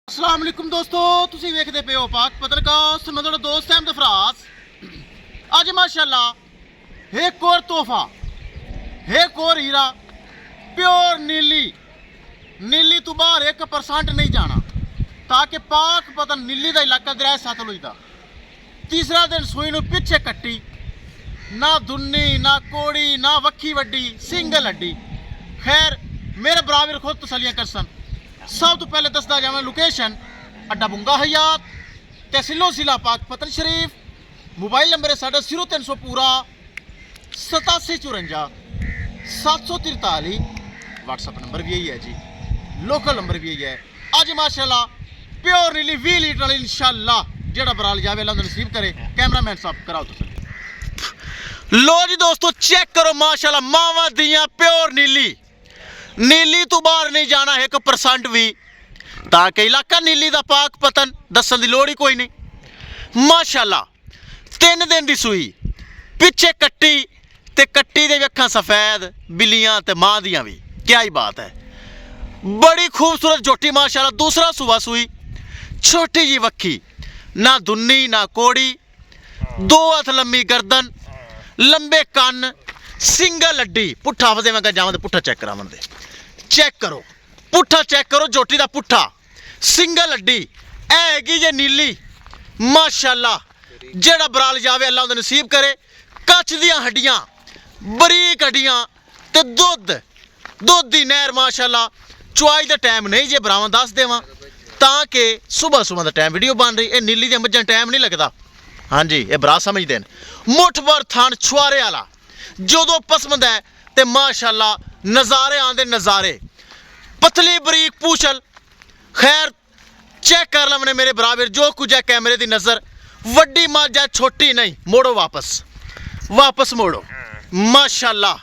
अस्सलाम वालेकुम दोस्तों, तुसी वेखदे पे हो पाक पत्रकास्ट। मैं तुहाडा दोस्त अहमद फराज। अज माशाअल्लाह एक और तोहफा, एक और हीरा, प्योर नीली तो बाहर 1% नहीं जाना, ताकि पाक पतन नीली का इलाका दरिया सतलुज का। तीसरा दिन सूई नूं पिछे कट्टी, ना दुन्नी ना कोड़ी ना वक्खी वड्डी, सिंगल हड्डी। खैर मेरे बराबर खुद तसलियां करसन। सब तो पहले दसदा जावां लोकेशन अड्डा बुंगा हयात, तहसीलो जिला पाक पतन शरीफ। मोबाइल नंबर है साढ़ा 0300 पूरा 8754 743। व्हाट्सअप नंबर भी यही है जी, लोकल नंबर भी यही है। अज माशाल्लाह प्योर नीली 20 लीटर वाली इंशाल्लाह जेड़ा बराल जावे अल्लाह नसीब करे। कैमरामैन साहब कराओ तुसीं। लो जी दोस्तों चेक करो माशाल्लाह मावां दियां प्योर नीली तो बाहर नहीं जाना 1% भी, ताकि इलाका नीली का पाक पतन दसन की लोड़ ही कोई नहीं। माशाल्लाह 3 दिन की सूई, पिछे कट्टी ते कट्टी दे अखां सफेद, बिल्लियां ते मां दियां भी। क्या ही बात है, बड़ी खूबसूरत झोटी माशाल्लाह। दूसरा सुबह सूई, छोटी जी वक्खी, ना दुन्नी ना कोड़ी, 2 हथ लम्मी गर्दन, लंबे कन्न, सिंगल हड्डी। पुट्ठा फसे मैं जावां ते पुट्ठा चेक करावन दे। चेक करो पुट्ठा, चेक करो झोटी का पुट्ठा, सिंगल हड्डी हैगी जे नीली माशाल्लाह। जेड़ा बराल जावे अल्लाह उहदा नसीब करे। कच दियां हड्डियां, बरीक हड्डियां ते दुध दी नहर माशाल्लाह। चुआई दा टाइम नहीं जे बरावां दस देवां, ताकि सुबह दा टाइम वीडियो बन रही। नीली दी मज्जां टाइम नहीं लगता। हाँ जी, ये बरा समझते हैं। मुठ भर थान छुआरे वाला जो पसंद है ते माशाल्लाह नज़ारे आंदे नज़ारे। पतली बरीक पूछल। खैर चेक कर लवने मेरे बराबर जो कुछ है कैमरे की नज़र। वड्डी मज है, छोटी नहीं। मोड़ो वापस मोड़ो माशाल्लाह।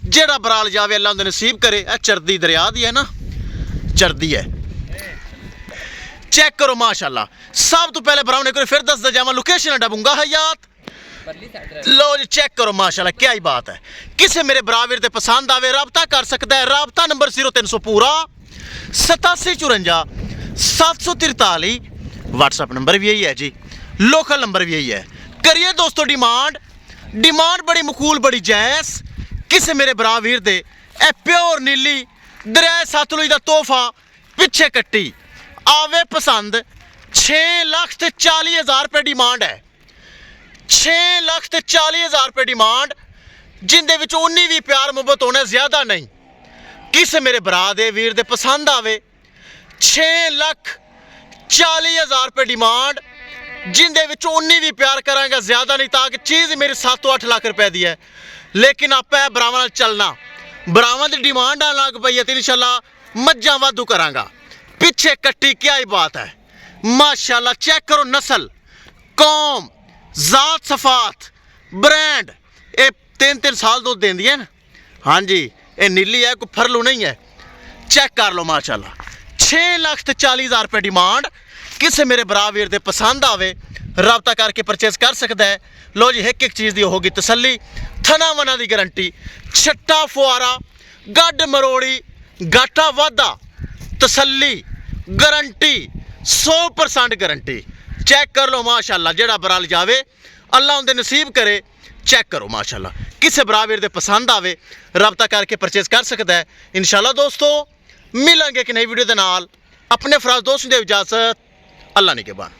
जेड़ा बराल जावे अल्लाह उहदा नसीब करे। चरदी दरिया दी है ना, चरदी है। चेक करो माशाल्लाह। सब तो पहले बराव ने करो, फिर दसदा जावां लोकेशन अड्डा बुंगा हयात। लो जी चेक करो माशाल्लाह, क्या ही बात है। किसे मेरे बराबर ते पसंद आवे राबता कर सकता है। राबता नंबर 0300 पूरा 8754 743। व्हाट्सअप नंबर भी यही है जी, लोकल नंबर भी यही है। करिए दोस्तों डिमांड बड़ी मकूल बड़ी जैस। किसे मेरे बराबर दे ए प्योर नीली दरिया सतलुज का तोहफा, पिछे कट्टी आवे पसंद। 6,40,000 रुपये डिमांड है। 6,40,000 रुपये डिमांड, जिंदे विच 19 भी प्यार मुहब्बत होना, ज्यादा नहीं। किस मेरे भरा दे वीर दे पसंद आवे 6,40,000 रुपये डिमांड, जिंदे विच 19 भी प्यार करांगा, ज्यादा नहीं। ताकि चीज़ मेरी 7 तो 8 लाख रुपए दी है। लेकिन आप बरावां नाल चलना, बरावां दी डिमांड आन लग पई है तो इंशाल्लाह मज्जां वाधू करांगा। पिछे कट्टी, क्या ही बात है माशाल्लाह। चेक करो नस्ल, कौम, जात, सफात, ब्रांड। ये 3-3 साल दूध देंदी है ना। हाँ जी, ये नीली है, कोई फरलू नहीं है। चेक कर लो माशाल्लाह। 6,40,000 रुपये डिमांड। किसे मेरे बराबर दे पसंद आवे राबता करके परचेज कर सकता है। लो जी एक चीज़ की होगी तसल्ली, थना वना की गारंटी, छट्टा फुआरा, गड्ड मरोड़ी, गाटा वाधा, तसल्ली गारंटी, 100% गारंटी। चेक कर लो माशाल्लाह। जेड़ा बराल जावे अल्लाह उनके नसीब करे। चेक करो माशाल्लाह। किसे बराबर दे पसंद आवे राबता करके परचेज कर सकता है। इंशाल्लाह दोस्तों मिलेंगे एक नई वीडियो के नाल। अपने फराज दोस्त दे इजाजत, अल्लाह निगहबान।